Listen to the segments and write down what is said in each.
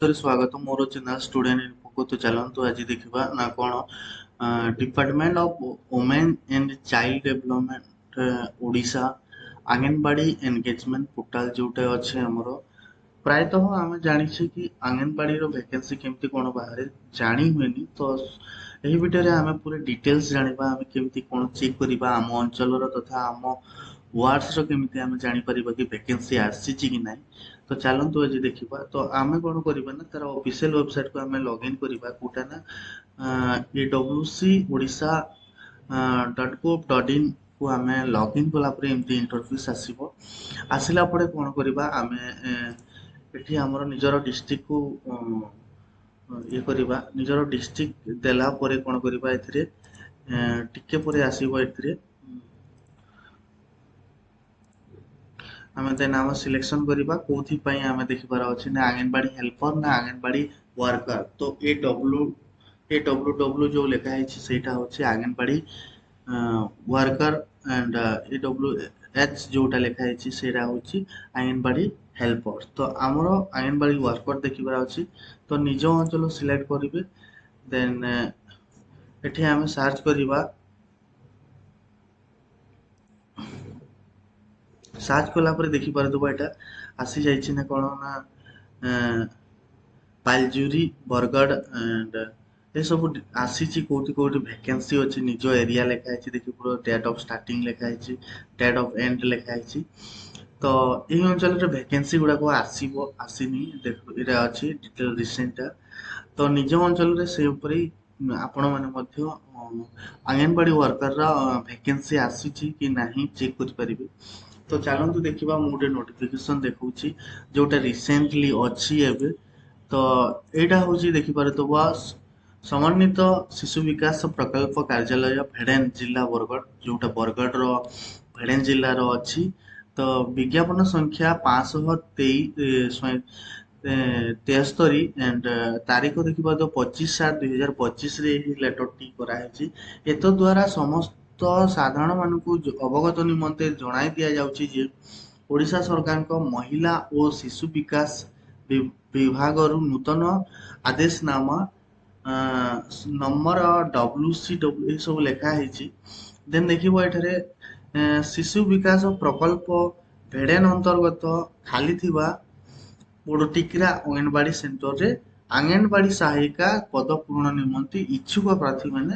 स्वागत मोर channel student info को। तो चलतु आज देखा ना कौन department of women and child development Odisha anganwadi engagement portal जोटा अच्छे आमर प्रायतः आम जाचे कि आंगनबाड़ी वैकेंसी केमती कौन बाहर जानी हुए तो यही वीडियो आम पूरे डिटेल्स जाना आम केमती कौन चेक करवा आम अंचल तथा आम वार्ड्स केमती आम जापर कि वैकेंसी आसी कि ना। तो चलतु आज देखा तो आम कौन करवा ना तार ऑफिशियल वेबसाइट को आम लॉगिन करवा कोटा ना ये डब्ल्यूसी ओडिशा .gov.in को आम लॉगिन कलापर एमती इंटरफेस आसो आसला कौन करवा आम एठी हमर निजर डिस्ट्रिक्ट को ये करवा निजर डिस्ट्रिक्ट देला परे कौन करवा एथिरे टिके परे आसीबो एथिरे आम देन आम सिलेक्शन करवा कोथि पई आम देखिबार अछि ना आंगनबाड़ी हेल्पर ना आंगनबाड़ी वर्कर। तो ए डब्ल्यू डब्ल्यू जो लिखा है सेटा होछि anganwadi worker and A W H जोटा लिखा है सेटा होछि आंगनबाड़ी हेल्पर। तो आमर आंगनबाड़ी वर्कर देखिबार अछि तो निज अंचल सिलेक्ट करिवे देन एठी आम सर्च करवा सर्च कला देखी पारदबा एटा आसी जाइछि ना कोन ना पालजुरी बरगढ़ एंड ये सब आसी कोटी कोटी वैकेंसी अच्छी निज एरिया लिखाई देखिए पूरा डेट ऑफ स्टार्टिंग लिखाई डेट ऑफ एंड लिखाई। तो यही अंचल वैकेंसी गुड़ाक आसब आसनी देख ये अच्छी डिटेल रिसेंटा तो निज अंचल से आपण मैंने आंगनबाड़ी वर्कर वैकेंसी आसी कि नहीं चेक करें। तो चलतु देखा मुझे गोटे नोटिफिकेशन देखा जोटा रिसेंटली अच्छी एवं तो यहाँ हूँ देखिपारे तो समन्वित शिशु विकास प्रकल्प कार्यालय भेड़ेन जिला बरगढ़ जोटा बरगढ़ भेड़ेन जिलार अच्छी। तो विज्ञापन संख्या 523 एंड तारीख देखिए तो 25/7/2025 लेटर टी कराई एत द्वारा समस्त साधारण मानक अवगत निमंते जणाई दि जाउछि जे ओडिशा सरकार को महिला और शिशु विकास विभाग नूतन आदेशनामा नंबर WCW ये सब लिखाई देन देखिए ये शिशु विकास प्रकल्प भेड़ेन अंतर्गत खाली थिबा बोडटिक्रा अंगनबाड़ी सेंटर रे आंगनबाड़ी सहायिका पद पूर्ण निमंते इच्छुक प्रार्थी माने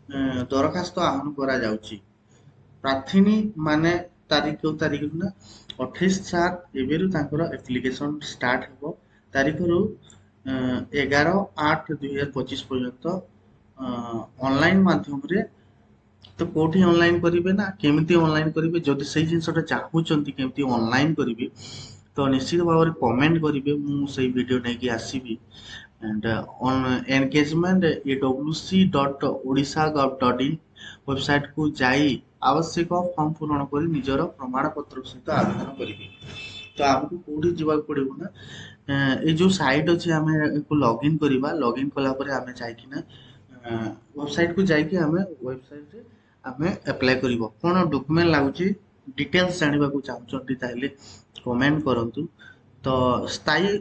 दरखास्त आह्वान करा जाउछि। प्रार्थिनी माने तारीख तारीख ना 28/7 एबेरु तांकर एप्लिकेशन स्टार्ट हो तारीख रु 11/8/2025 पर्यंत ऑनलाइन माध्यम रे। तो कोठी ऑनलाइन करिवे ना केमिति ऑनलाइन करिवे जदि सेही जिंसटा चाहूचंती केमिति ऑनलाइन करिवे तो निश्चित भाव में कमेंट करिवे मु सेही वीडियो नै कि आसीबी and on engagement awc.odisha.gov.in website को जाई आवश्यक फॉर्म पूरण कर निजर प्रमाण पत्र सहित आवेदन करेंगे। तो आमको कौटी जावाक पड़ो ना ये जो साइट अच्छे आम लॉगिन करवा लॉगिन कलापर आम जाइकिना वेबसाइट को जाइए आम वेबसाइट रे आम अप्लाई कर कौन डॉक्यूमेंट लगुच डिटेल्स जानवा चाहते कमेंट करूँ। तो स्थायी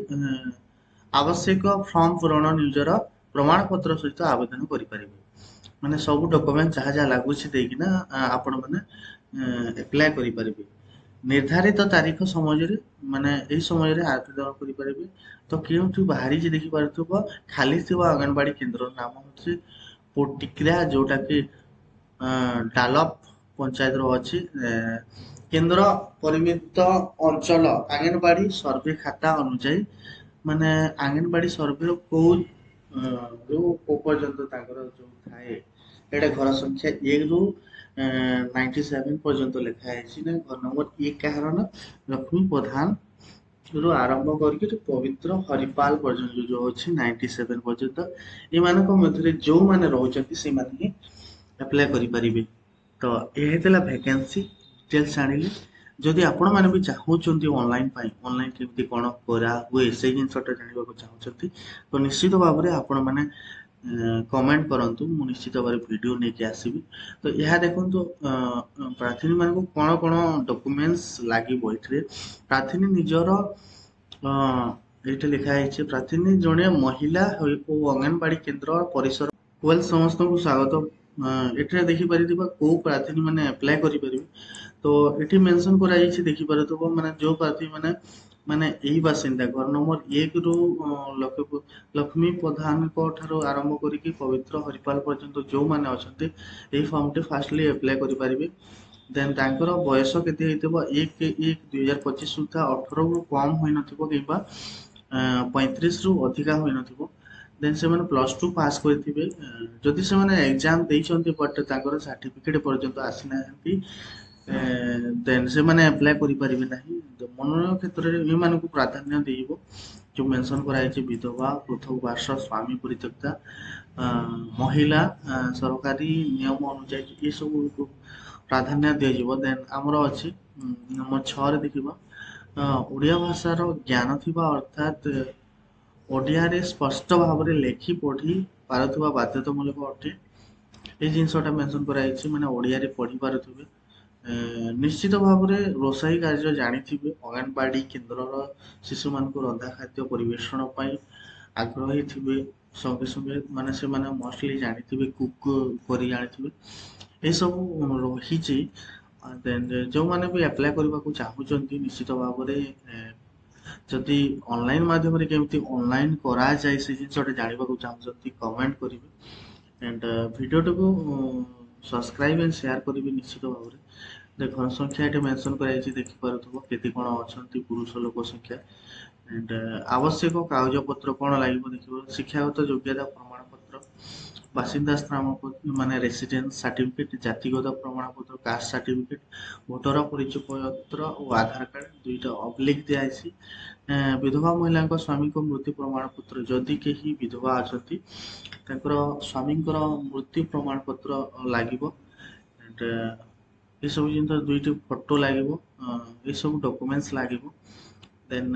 आवश्यक फॉर्म पूरण निजर प्रमाण पत्र सहित आवेदन करें माने सब डॉक्यूमेंट जहाँ जहाँ लगुच देना आपण मैंने अप्लाई करें निर्धारित तारीख समय माने यही समय आवेदन करें। तो क्यों बाहरी देखी पार्थ खाली थी अंगनबाड़ी केन्द्र नाम हूँ पोटिक्रा जोटा कि डालप पंचायत अच्छी केन्द्र परिमित अंचल आंगनबाड़ी सर्वे खाता अनुजाई माने आंगनबाड़ी सर्वे को पर्यंत जो थाए एटा घर संख्या 1 रु 97 पर्यंत लिखाई ना घर नंबर 1 कहार ना लक्ष्मी प्रधान रु आरंभ करके पवित्र हरिपाल पर्यंत जो अच्छी 97 पर्यंत ये जो मैंने रोचती से माने अप्लाई करें। तो यह वैकेंसी डिटेल्स जानिले जदि आपण मैंने भी चाहूँगी ऑनलाइन ऑनलाइन केमती कौन करा हुए से जिनटा जानवा चाहते तो निश्चित भाव में आपण मैंने कमेंट करंतु मु निश्चित भाव वीडियो लेके आसीबी। तो यह देखो तो प्रार्थी मान को कौन कौन डॉक्यूमेंट्स लगे प्रार्थी निजर ଏଇଠି ଲେଖା ହେଇଛି ପ୍ରାର୍ଥିନୀ ଜଣେ ମହିଳା ଓ ଅଙ୍ଗନବାଡି କେନ୍ଦ୍ର ପରିସର। ୱେଲ୍ ସମସ୍ତଙ୍କୁ ସ୍ୱାଗତ। ଏଠାରେ ଦେଖିପାରିଥିବା କୋଉ ପ୍ରାର୍ଥିନୀ ମାନେ ଆପ୍ଲାଏ କରିପାରିବେ। ତ ଏଠି ମେନସନ କରାଯାଇଛି ଦେଖିପାରୁଥିବ ମାନେ ଯୋଉ ପ୍ରାର୍ଥୀ ମାନେ ମାନେ ଏଇ ବାସିନ୍ଦା ଘର ନମ୍ବର 1 ରୁ ଲକ୍ଷ୍ମୀ ପ୍ରଧାନଙ୍କ ଠାରୁ ଆରମ୍ଭ କରିକି ପବିତ୍ର ହରିପାଲ ପର୍ଯ୍ୟନ୍ତ ଯୋଉମାନେ ଅଛନ୍ତି ଏଇ ଫର୍ମଟି ଫାଷ୍ଟଲି ଆପ୍ଲାଏ କରିପାରିବେ। ଦେନ୍ ତାଙ୍କର ବୟସ କେତେ ହେଇଥିବ 1/1/2025 ସୁଦ୍ଧା 18ରୁ କମ୍ ହୋଇନଥିବ କିମ୍ବା 35ରୁ ଅଧିକା ହୋଇନଥିବ। ଦେନ୍ ସେମାନେ +2 ପାସ୍ କରିଥିବେ। ଯଦି ସେମାନେ ଏକ୍ଜାମ ଦେଇଛନ୍ତି ବଟ୍ ତାଙ୍କର ସାର୍ଟିଫିକେଟ୍ ପର୍ଯ୍ୟନ୍ତ ଆସିନାହାନ୍ତି ଦେନ୍ ସେମାନେ ଆପ୍ଲାଏ କରିପାରିବେ ନାହିଁ। ମନୋନୟନ କ୍ଷେତ୍ରରେ ଏମାନଙ୍କୁ ପ୍ରାଧାନ୍ୟ ଦେଇବ ଯୋଉ ମେନସନ କରାଯାଇଛି ବିଧବା, ପୃଥକ ସ୍ୱାମୀ ପରିତ୍ୟକ୍ତା, ମହିଳା, ସରକାରୀ ନିୟମ ଅନୁଯାୟୀ ଏସବୁକୁ ପ୍ରାଧାନ୍ୟ ଦିଆଯିବ। ଦେନ୍ ଆମର ଅଛି ନମ୍ବର 6ରେ ଦେଖିବା ଓଡ଼ିଆ ଭାଷାର ଜ୍ଞାନ ଥିବା ଅର୍ଥାତ୍ ଓଡ଼ିଆରେ ସ୍ପଷ୍ଟ ଭାବରେ ଲେଖି ପଢ଼ି ପାରୁଥିବା ବାଧ୍ୟତାମୂଳକ ଅଟେ। ଏଇ ଜିନିଷଟା ମେନସନ କରାଯାଇଛି ମାନେ ଓଡ଼ିଆରେ ପଢ଼ି ପାରୁଥିବେ। ନିଶ୍ଚିତ ଭାବରେ ରୋଷେଇ କାର୍ଯ୍ୟ ଜାଣିଥିବେ। ଅଙ୍ଗନବାଡି କେନ୍ଦ୍ରର ଶିଶୁମାନଙ୍କୁ ରନ୍ଧା ଖାଦ୍ୟ ପରିବେଷଣ ପାଇଁ ଆଗ୍ରହୀ ଥିବେ। ସଙ୍ଗେ ସଙ୍ଗେ ମାନେ ସେମାନେ ମଷ୍ଟଲି ଜାଣିଥିବେ କୁକ୍ କରି ଜାଣିଥିବେ। ଏସବୁ ରହିଛି। ଦେନ୍ ଯୋଉମାନେ ବି ଆପ୍ଲାଏ କରିବାକୁ ଚାହୁଁଛନ୍ତି ନିଶ୍ଚିତ ଭାବରେ ଯଦି ଅନଲାଇନ ମାଧ୍ୟମରେ କେମିତି ଅନଲାଇନ କରାଯାଏ ସେ ଜିନିଷଟା ଜାଣିବାକୁ ଚାହୁଁଛନ୍ତି କମେଣ୍ଟ କରିବେ। ଆଣ୍ଡ ଭିଡ଼ିଓଟାକୁ ସବସ୍କ୍ରାଇବ୍ ଆଣ୍ଡ ସେୟାର କରିବେ ନିଶ୍ଚିତ ଭାବରେ। ଦେଖ ସଂଖ୍ୟା ଏଠି ମେନସନ କରାଯାଇଛି ଦେଖିପାରୁଥିବ କେତେ କଣ ଅଛନ୍ତି ପୁରୁଷ ଲୋକ ସଂଖ୍ୟା। ଆଣ୍ଡ ଆବଶ୍ୟକ କାଗଜପତ୍ର କଣ ଲାଗିବ ଦେଖିବ ଶିକ୍ଷାଗତ ଯୋଗ୍ୟତା ପ୍ରମାଣପତ୍ର, ବାସିନ୍ଦା ସ୍ଥାନ ମାନେ ରେସିଡେନ୍ସ ସାର୍ଟିଫିକେଟ, ଜାତିଗତ ପ୍ରମାଣପତ୍ର କାଷ୍ଟ ସାର୍ଟିଫିକେଟ, ଭୋଟର ପରିଚୟ ପତ୍ର ଓ ଆଧାର କାର୍ଡ ଦୁଇଟା ଅବଲିକ୍ ଦିଆଯାଇଛି। ବିଧବା ମହିଳାଙ୍କ ସ୍ୱାମୀଙ୍କ ମୃତ୍ୟୁ ପ୍ରମାଣ ପତ୍ର ଯଦି କେହି ବିଧବା ଅଛନ୍ତି ତାଙ୍କର ସ୍ୱାମୀଙ୍କର ମୃତ୍ୟୁ ପ୍ରମାଣ ପତ୍ର ଲାଗିବ। ଆଣ୍ଡ ଏସବୁ ଜିନିଷ ଦୁଇଟି ଫଟୋ ଲାଗିବ। ଏସବୁ ଡକୁମେଣ୍ଟସ ଲାଗିବ। ଦେନ୍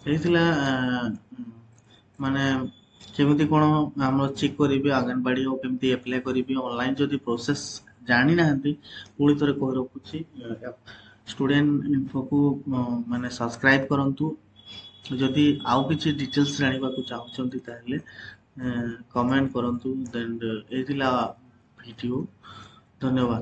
ହେଇଥିଲା ମାନେ କେମିତି କଣ ଆମର ଚେକ୍ କରିବେ ଅଙ୍ଗନବାଡି ଆଉ କେମିତି ଆପ୍ଲାଏ କରିବେ ଅନଲାଇନ ଯଦି ପ୍ରୋସେସ ଜାଣିନାହାନ୍ତି ପୁଣି ଥରେ କହି ରଖୁଛି ଷ୍ଟୁଡେଣ୍ଟ ଇନଫୋକୁ ମାନେ ସବସ୍କ୍ରାଇବ କରନ୍ତୁ। ଯଦି ଆଉ କିଛି ଡିଟେଲ୍ସ ଜାଣିବାକୁ ଚାହୁଁଛନ୍ତି ତାହେଲେ କମେଣ୍ଟ କରନ୍ତୁ। ଦେନ୍ ଏଇ ଥିଲା ଭିଡ଼ିଓ। ଧନ୍ୟବାଦ।